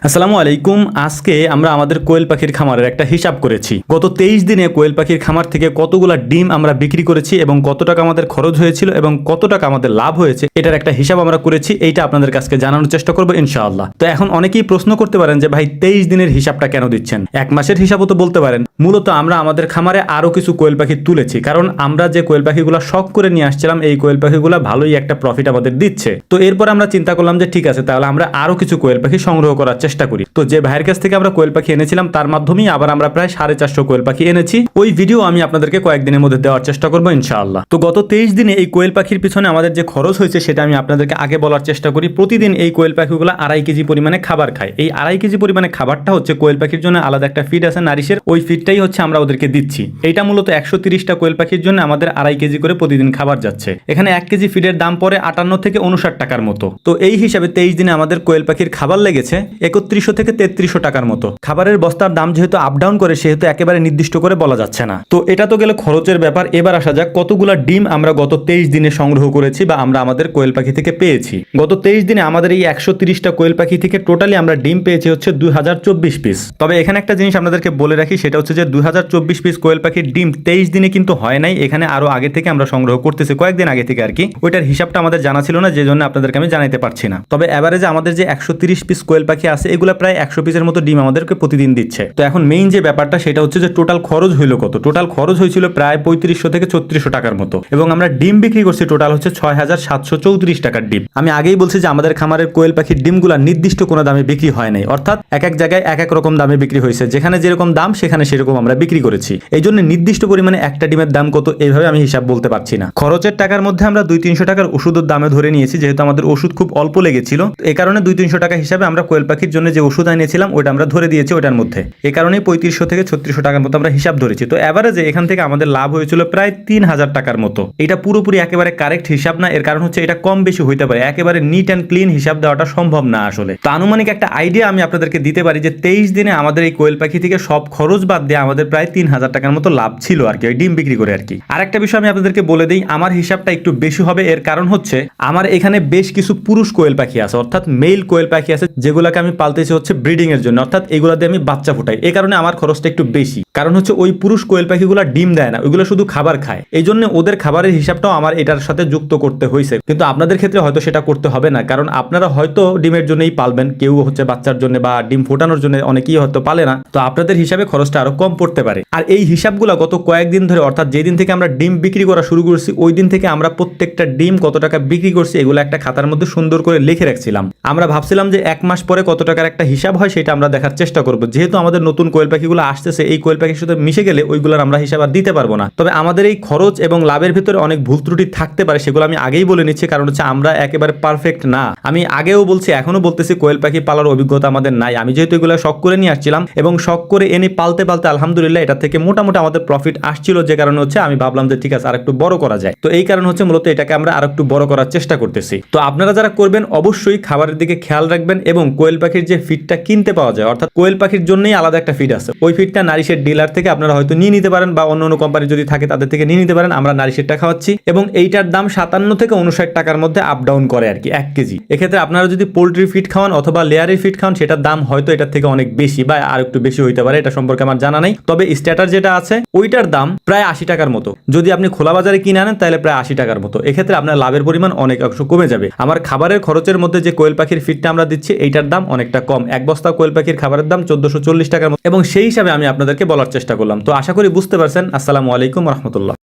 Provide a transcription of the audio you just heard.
আসসালামু আলাইকুম। আজকে আমরা আমাদের কোয়েল পাখির খামারের একটা হিসাব করেছি। গত 23 দিনে কোয়েল পাখির খামার থেকে কতগুলা ডিম আমরা বিক্রি করেছি এবং কত টাকা আমাদের খরচ হয়েছিল এবং কত টাকা আমাদের লাভ হয়েছে, এটার একটা হিসাব আমরা করেছি। এইটা আপনাদের কাছে জানানোর চেষ্টা করবো ইনশাআল্লাহ। তো এখন অনেকেই প্রশ্ন করতে পারেন যে ভাই 23 দিনের হিসাবটা কেন দিচ্ছেন, এক মাসের হিসাবও তো বলতে পারেন। মূলত আমরা আমাদের খামারে আরো কিছু কোয়েল পাখি তুলেছি, কারণ আমরা যে কোয়েল পাখিগুলো শখ করে নিয়ে আসছিলাম এই কোয়েল পাখিগুলো ভালোই একটা প্রফিট আমাদের দিচ্ছে। তো এরপর আমরা চিন্তা করলাম যে ঠিক আছে, তাহলে আমরা আরো কিছু কোয়েল পাখি সংগ্রহ করার চেষ্টা করি। তো যে ভাইয়ের কাছ থেকে আমরা কোয়েল পাখি এনেছিলাম তার মাধ্যমেই আবার আমরা প্রায় 450 কোয়েল পাখি এনেছি। ওই ভিডিও আমি আপনাদেরকে কয়েকদিনের মধ্যে দেওয়ার চেষ্টা করবো ইনশাআল্লাহ। তো গত 23 দিনে এই কোয়েল পাখির পিছনে আমাদের যে খরচ হয়েছে সেটা আমি আপনাদেরকে আগে বলার চেষ্টা করি। প্রতিদিন এই কোয়েল পাখিগুলো 2.5 কেজি পরিমাণে খাবার খায়। এই 2.5 কেজি পরিমাণে খাবারটা হচ্ছে কোয়েল পাখির জন্য আলাদা একটা ফিড আছে নারিশের, ওই ফিডটাই হচ্ছে আমরা ওদেরকে দিচ্ছি। এইটা মূলত 130টা কোয়েল পাখির জন্য আমাদের 2.5 কেজি করে প্রতিদিন খাবার যাচ্ছে। এখানে 1 কেজি ফিডের দাম পড়ে 58 থেকে 59 টাকার মতো। তো এই হিসাবে 23 দিনে আমাদের কোয়েল পাখির খাবার লেগেছে 3100 থেকে 3300 টাকার মতো। খাবারের বস্তার দাম যেহেতু আপ ডাউন করে সেহেতু একেবারে নির্দিষ্ট করে বলা যাচ্ছে না। তো এটা তো গেল খরচের ব্যাপার। এবার আসা যাক কতগুলা ডিম আমরা গত 23 দিনে সংগ্রহ করেছি বা আমরা আমাদের কোয়েল পাখি থেকে পেয়েছি। গত 23 দিনে আমাদের এই 130টা কোয়েল পাখি থেকে টোটালি আমরা ডিম পেয়েছি হচ্ছে 2024 পিস। তবে এখানে একটা জিনিস আপনাদেরকে বলে রাখি, সেটা হচ্ছে যে 2024 পিস কোয়েল পাখির ডিম 23 দিনে কিন্তু হয় নাই। এখানে আরো আগে থেকে আমরা সংগ্রহ করতেছি, কয়েকদিন আগে থেকে আর কি। ওইটার হিসাবটা আমাদের জানা ছিল না, যে জন্য আপনাদেরকে আমি জানাতে পারছি না। তবে এভারেজে আমাদের যে 130 পিস কোয়েল পাখি আছে এগুলো প্রায় 100 পিসের মতো ডিম আমাদেরকে প্রতিদিন দিচ্ছে। তো এখন মেইন যে ব্যাপারটা সেটা হচ্ছে যে টোটাল খরচ হইলো কত। টোটাল খরচ হয়েছিল প্রায় 3500 থেকে 3600 টাকার মতো এবং আমরা ডিম বিক্রি করছি টোটাল হচ্ছে 6734 টাকার ডিম। আমি আগেই বলছি যে আমাদের খামারের কোয়েল পাখির ডিমগুলা নির্দিষ্ট কোনো দামে বিক্রি হয় নাই, অর্থাৎ এক এক জায়গায় এক এক রকম দামে বিক্রি হয়েছে। যেখানে যেরকম দাম সেখানে সেরকম আমরা বিক্রি করেছি। এই জন্য নির্দিষ্ট পরিমাণে একটা ডিমের দাম কত এইভাবে আমি হিসাব বলতে পারছি না। খরচের টাকার মধ্যে আমরা 200-300 টাকার ওষুধের দামে ধরে নিয়েছি, যেহেতু আমাদের ওষুধ খুব অল্প লেগেছিল। এই কারণে 200-300 টাকা হিসাবে আমরা কোয়েল পাখির জন্য যে ওষুধ আনিয়েছিলাম ওইটা আমরা ধরে দিয়েছি ওইটার মধ্যে। এই কারণেই 3500 থেকে 3600 টাকার মতো আমরা হিসাব ধরেছি। তো এভারেজে এখান থেকে আমাদের লাভ হয়েছিল প্রায় 3000 টাকার মতো। এটা পুরোপুরি একেবারে কারেক্ট হিসাব না, এর কারণ হচ্ছে এটা কম বেশি হইতে পারে, একেবারে নিট অ্যান্ড ক্লিন হিসাব দেওয়াটা সম্ভব না আসলে। তো আনুমানিক একটা আইডিয়া আমি আপনাদেরকে দিতে পারি যে 23 দিনে আমাদের এই কোয়েল পাখি থেকে সব খরচ বাদ দিয়ে আমাদের প্রায় 3000 টাকার মতো লাভ ছিল আর কি, ওই ডিম বিক্রি করে আর কি। আরেকটা বিষয় আমি আপনাদেরকে বলে দিই, আমার হিসাবটা একটু বেশি হবে। এর কারণ হচ্ছে আমার এখানে বেশ কিছু পুরুষ কোয়েল পাখি আছে, অর্থাৎ মেল কোয়েল পাখি আছে, যেগুলোকে আমি পালতেছি হচ্ছে ব্রিডিং এর জন্য, অর্থাৎ এগুলা দিয়ে আমি বাচ্চা ফুটাই। এই কারণে আমার খরচটা একটু বেশি। কারণ হচ্ছে ওই পুরুষ কোয়েল পাখিগুলো ডিম দেয় না, ওইগুলো শুধু খাবার খায়। এই জন্য ওদের খাবারের হিসাবটাও আমার এটার সাথে যুক্ত করতে হয়েছে। কিন্তু আপনাদের ক্ষেত্রে হয়তো সেটা করতে হবে না, কারণ আপনারা হয়তো ডিমের জন্যই পালবেন, কেউ হচ্ছে বাচ্চার জন্য বা ডিম ফোটানোর জন্য, অনেকেই হয়তো পালে না। তো আপনাদের হিসাবে খরচটা আরো কম পড়তে পারে। আর এই হিসাবগুলো গত কয়েকদিন ধরে, অর্থাৎ যেদিন থেকে আমরা ডিম বিক্রি করা শুরু করছি ওই দিন থেকে আমরা প্রত্যেকটা ডিম কত টাকা বিক্রি করছি এগুলো একটা খাতার মধ্যে সুন্দর করে লিখে রাখছিলাম। আমরা ভাবছিলাম যে এক মাস পরে কত টাকার একটা হিসাব হয় সেটা আমরা দেখার চেষ্টা করব। যেহেতু আমাদের নতুন কোয়েল পাখিগুলো আসতেছে, এই কোয়েল পাখির সাথে মিশে গেলে ওইগুলোর আমরা হিসাব আর দিতে পারবো না। তবে আমাদের এই খরচ এবং লাভের ভিতরে অনেক ভুল ত্রুটি থাকতে পারে, সেগুলো আমি আগেই বলে নিচ্ছি। কারণ হচ্ছে আমরা একেবারে পারফেক্ট না। আমি আগেও বলছি, এখনো বলতেছি, কোয়েল পাখি পালার অভিজ্ঞতা আমাদের নাই। আমি যেহেতু এগুলো শখ করে নিয়ে আসছিলাম এবং শখ করে এনে পালতে পালতে আলহামদুলিল্লাহ এটা থেকে মোটামুটি আমাদের প্রফিট আসছিল, যে কারণে হচ্ছে আমি ভাবলাম যে ঠিক আছে আর একটু বড় করা যায়। তো এই কারণ হচ্ছে মূলত এটাকে আমরা আর একটু বড় করার চেষ্টা করতেছি। তো আপনারা যারা করবেন অবশ্যই খাবারের দিকে খেয়াল রাখবেন এবং কোয়েল পাখির যে ফিডটা কিনতে পাওয়া যায়, অর্থাৎ কোয়েল পাখির জন্যই আলাদা একটা ফিড আছে, ওই ফিডটা নারিশের ডিলার থেকে আপনারা হয়তো নিয়ে নিতে পারেন বা অন্য অন্য কোম্পানি যদি থাকে তাদের থেকে নিয়ে নিতে পারেন। আমরা নারিশেরটা খাওয়াচ্ছি এবং এইটার দাম 57 থেকে 59 টাকার মধ্যে আপ ডাউন করে আর কি 1 কেজি। এক্ষেত্রে আপনারা যদি পোল্ট্রি ফিড খাওয়ান অথবা লেয়ারের ফিড খাওয়ান সেটার দাম হয়তো এটার থেকে অনেক বেশি বা আর একটু বেশি হইতে পারে, এটা সম্পর্কে আমার জানা নেই। তবে স্ট্যাটার যেটা আছে ওইটার দাম প্রায় 80 টাকার মতো। যদি আপনি খোলা বাজারে কিনে আনেন তাহলে প্রায় 80 টাকার মতো। এক্ষেত্রে আপনার লাভের পরিমাণ অনেক অংশ কমে যাবে। আমার খাবারের খরচের মধ্যে যে কোয়েল পাখির ফিডটা আমরা দিচ্ছি এইটার দাম অনেকটা কম। এক বস্তা কোয়েল পাখির খাবারের দাম 1440 টাকার মতো এবং সেই হিসাবে আমি আপনাদেরকে বলার চেষ্টা করলাম। তো আশা করি বুঝতে পারছেন। আসসালামু আলাইকুম রহমতুল্লাহ।